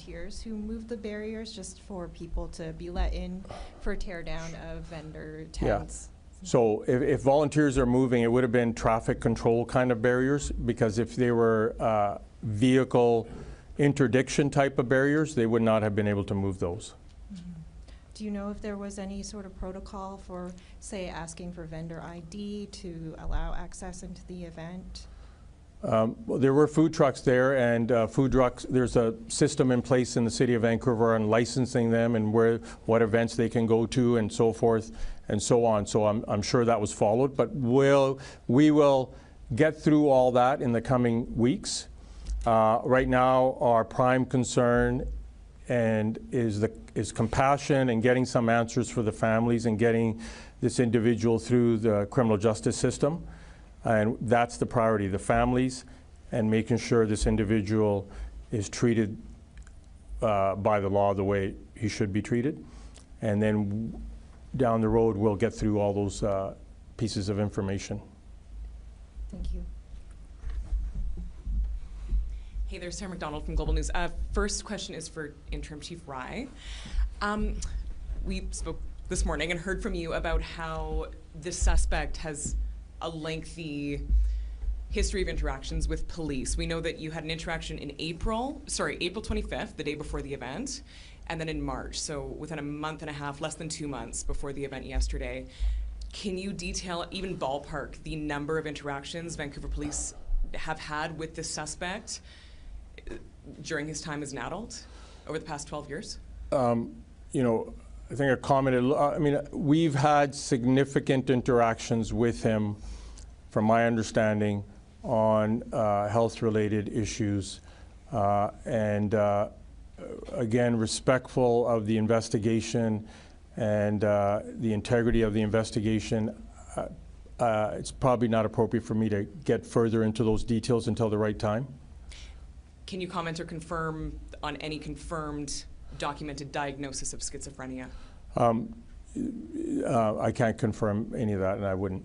volunteers who moved the barriers just for people to be let in for tear down of vendor tents? Yeah. So if volunteers are moving, it would have been traffic control kind of barriers, because if they were vehicle interdiction type of barriers, they would not have been able to move those. Do you know if there was any sort of protocol for, say, asking for vendor ID to allow access into the event? Well, there were food trucks there, and food trucks, there's a system in place in the city of Vancouver on licensing them and what events they can go to and so forth and so on. So I'm sure that was followed, but we will get through all that in the coming weeks. Right now, our prime concern is compassion and getting some answers for the families and getting this individual through the criminal justice system. And that's the priority, the families, and making sure this individual is treated by the law the way he should be treated. And then down the road, we'll get through all those pieces of information. Thank you. Hey there, Sarah McDonald from Global News. First question is for Interim Chief Rye. We spoke this morning and heard from you about how this suspect has a lengthy history of interactions with police. We know that you had an interaction in April 25th, the day before the event, and then in March, so within a month and a half, less than 2 months before the event yesterday. Can you detail, even ballpark, the number of interactions Vancouver police have had with this suspect during his time as an adult over the past 12 years? You know, I think I commented, I mean, we've had significant interactions with him, from my understanding, on health-related issues, and again, respectful of the investigation and the integrity of the investigation. It's probably not appropriate for me to get further into those details until the right time. Can you comment or confirm on any confirmed documented diagnosis of schizophrenia? I can't confirm any of that, and I wouldn't.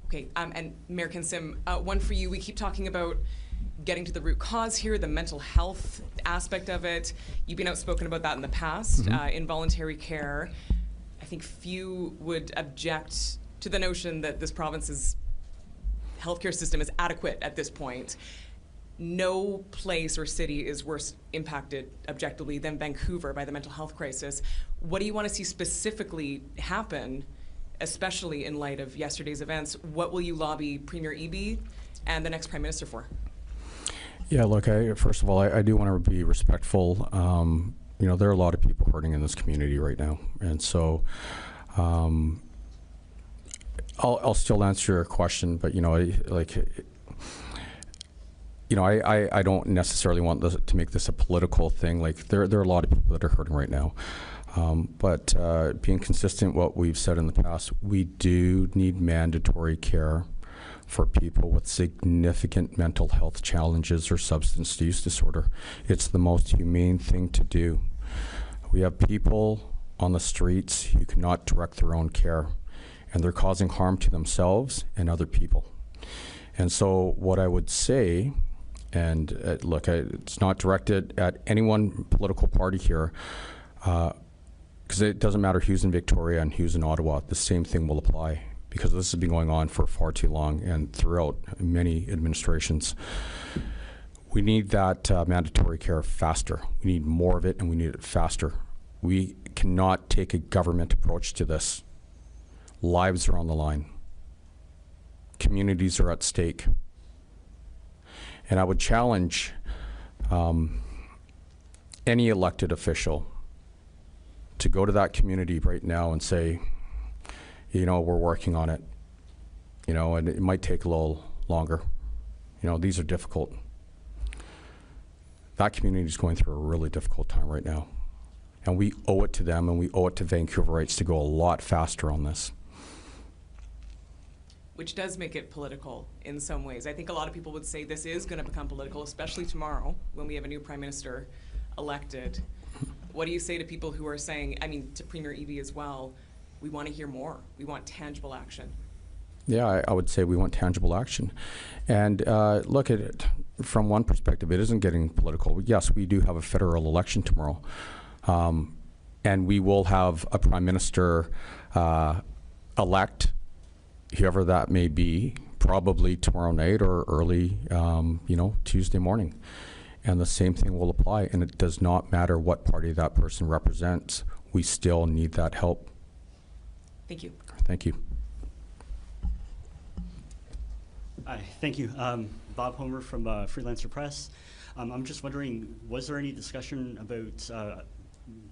Okay, and Mayor Kinsim, one for you. We keep talking about getting to the root cause here, the mental health aspect of it. You've been outspoken about that in the past, involuntary care. I think few would object to the notion that this province's healthcare system is adequate at this point. No place or city is worse impacted objectively than Vancouver by the mental health crisis. What do you want to see specifically happen, especially in light of yesterday's events? What will you lobby Premier Eby and the next Prime Minister for? Yeah, look, first of all, I do want to be respectful. You know, there are a lot of people hurting in this community right now. And so I'll still answer your question, but, you know, I don't necessarily want this, to make this a political thing. Like, there are a lot of people that are hurting right now. But being consistent with what we've said in the past, we do need mandatory care for people with significant mental health challenges or substance use disorder. It's the most humane thing to do. We have people on the streets who cannot direct their own care, and they're causing harm to themselves and other people. And so what I would say, and look, it's not directed at any one political party here, because it doesn't matter who's in Victoria and who's in Ottawa, the same thing will apply, because this has been going on for far too long and throughout many administrations. We need that mandatory care faster. We need more of it, and we need it faster. We cannot take a government approach to this. Lives are on the line. Communities are at stake. And I would challenge any elected official to go to that community right now and say, you know, we're working on it, you know, and it might take a little longer. You know, these are difficult. That community is going through a really difficult time right now. And we owe it to them, and we owe it to Vancouverites to go a lot faster on this. Which does make it political in some ways. I think a lot of people would say this is going to become political, especially tomorrow when we have a new Prime Minister elected. What do you say to people who are saying, I mean, to Premier Eby as well, we want to hear more, we want tangible action? Yeah, I would say we want tangible action. And look at it from one perspective, it isn't getting political. Yes, we do have a federal election tomorrow. And we will have a prime minister elect, whoever that may be, probably tomorrow night or early, Tuesday morning. And the same thing will apply. And it does not matter what party that person represents. We still need that help. Thank you. Thank you. Hi, thank you. Bob Homer from Freelancer Press. I'm just wondering, was there any discussion about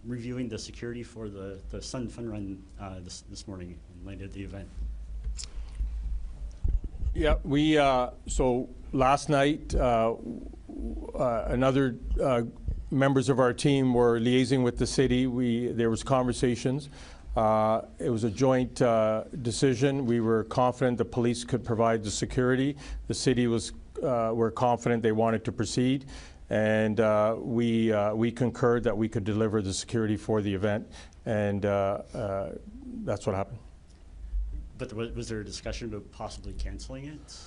reviewing the security for the Sun Fun Run this morning in light of the event? Yeah, we, so last night, another members of our team were liaising with the city. There was conversations. It was a joint decision. We were confident the police could provide the security. The city were confident they wanted to proceed. And we concurred that we could deliver the security for the event. And that's what happened. But was there a discussion about possibly canceling it?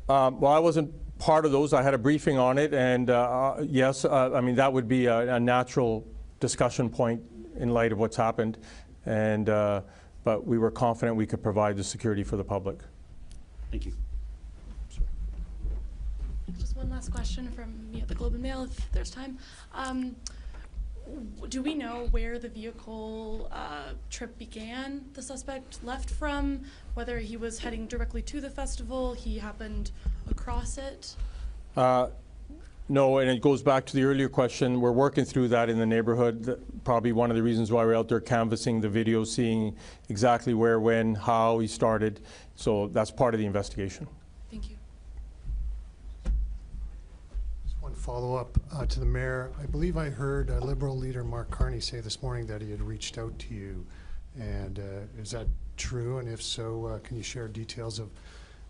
Well, I wasn't part of those. I had a briefing on it, and yes, I mean, that would be a natural discussion point in light of what's happened. And but we were confident we could provide the security for the public. Thank you. Just one last question from me at the Globe and Mail, if there's time. Do we know where the vehicle trip began, the suspect left from? Whether he was heading directly to the festival, he happened across it? No, and it goes back to the earlier question. We're working through that in the neighborhood. Probably one of the reasons why we're out there canvassing the video, seeing exactly where, when, how he started. So that's part of the investigation. Thank you. Just one follow-up to the mayor. I believe I heard Liberal leader Mark Carney say this morning that he had reached out to you. And is that true? And if so, can you share details of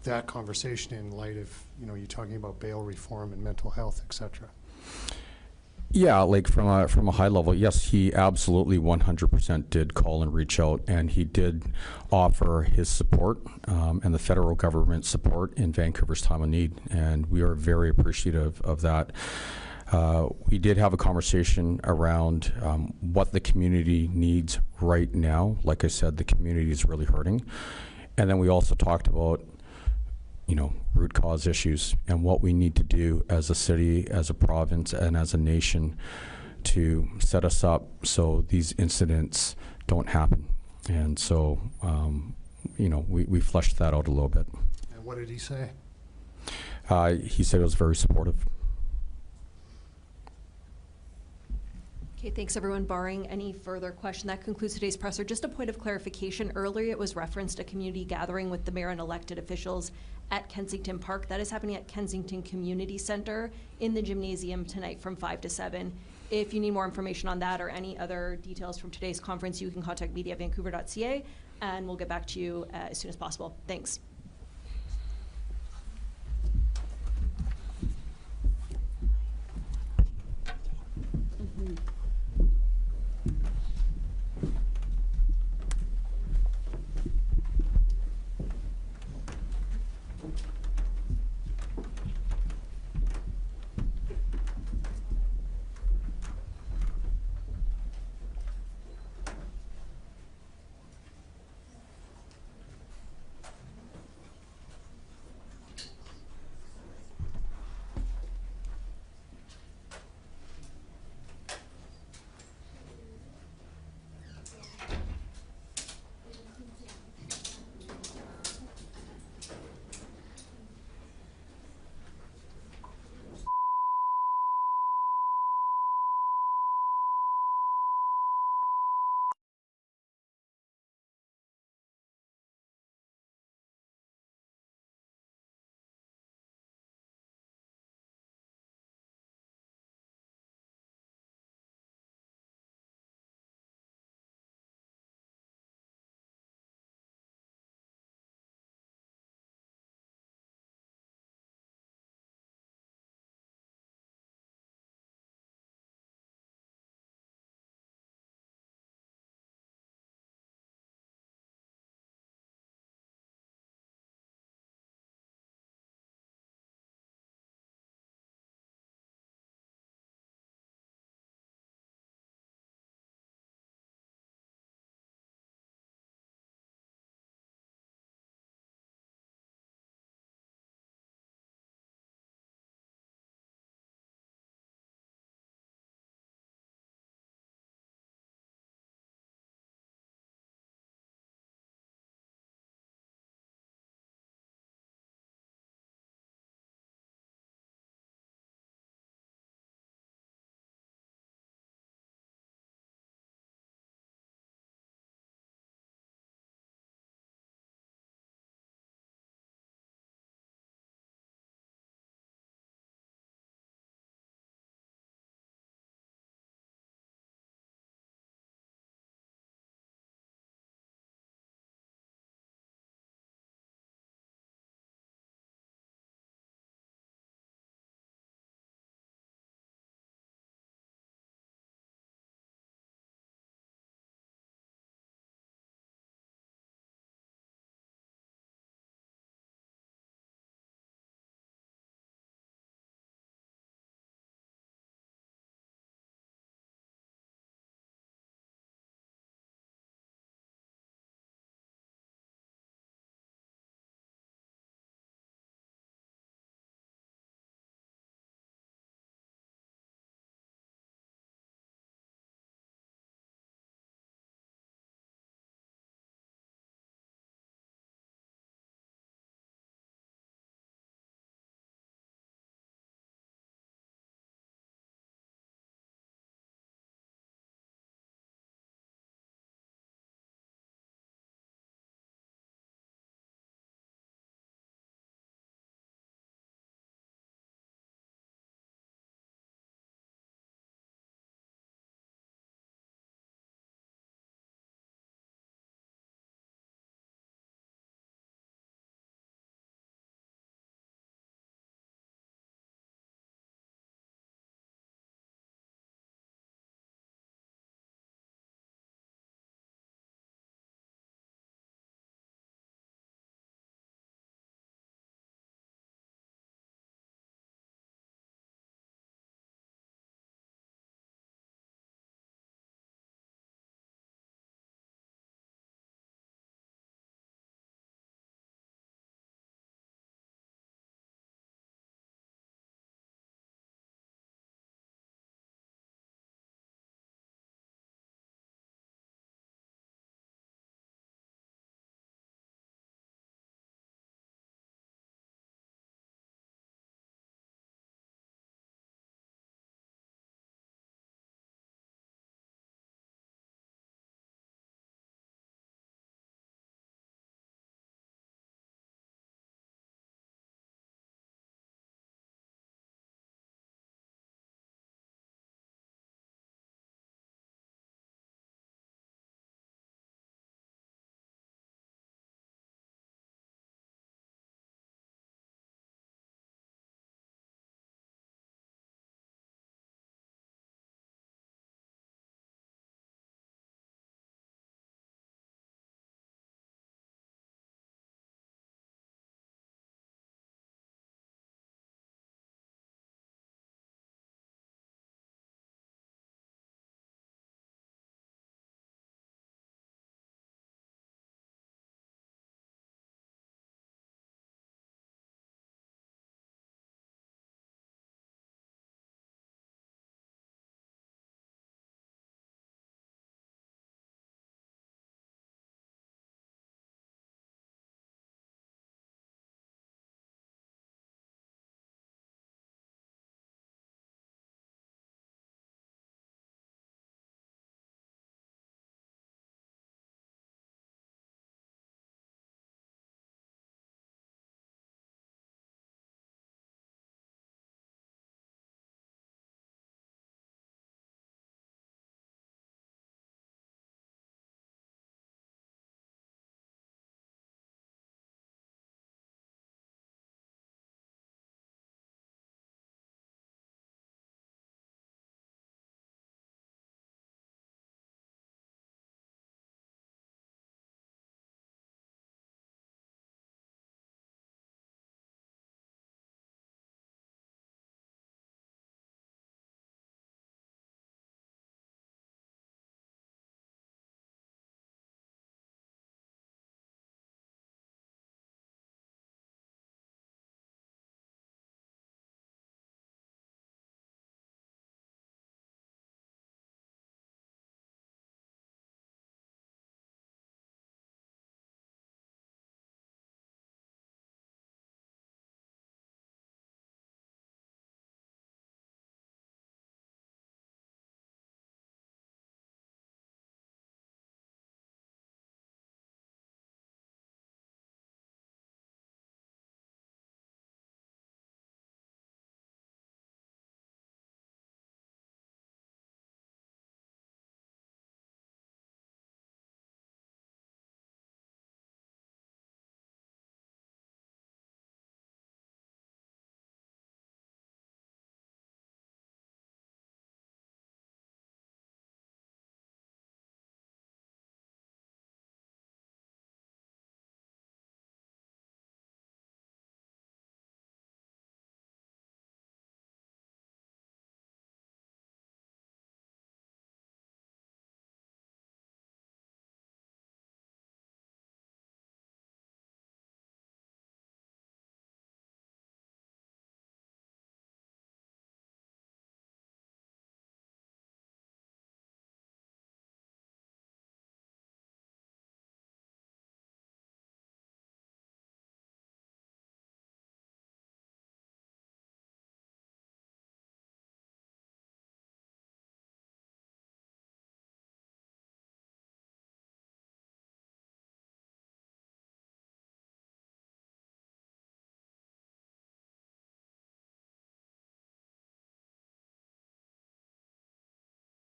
that conversation in light of, you talking about bail reform and mental health, et cetera? Yeah, like from a high level, yes, he absolutely 100% did call and reach out, and he did offer his support and the federal government's support in Vancouver's time of need, and we are very appreciative of that. We did have a conversation around what the community needs right now. Like I said, the community is really hurting. And then we also talked about root cause issues and what we need to do as a city, as a province, and as a nation to set us up so these incidents don't happen. And so, we fleshed that out a little bit. And what did he say? He said it was very supportive. Okay, thanks everyone. Barring any further question, that concludes today's presser. Just a point of clarification. Earlier it was referenced a community gathering with the mayor and elected officials at Kensington Park. That is happening at Kensington Community Center in the gymnasium tonight from 5 to 7. If you need more information on that or any other details from today's conference, you can contact media@vancouver.ca and we'll get back to you as soon as possible. Thanks. Mm-hmm.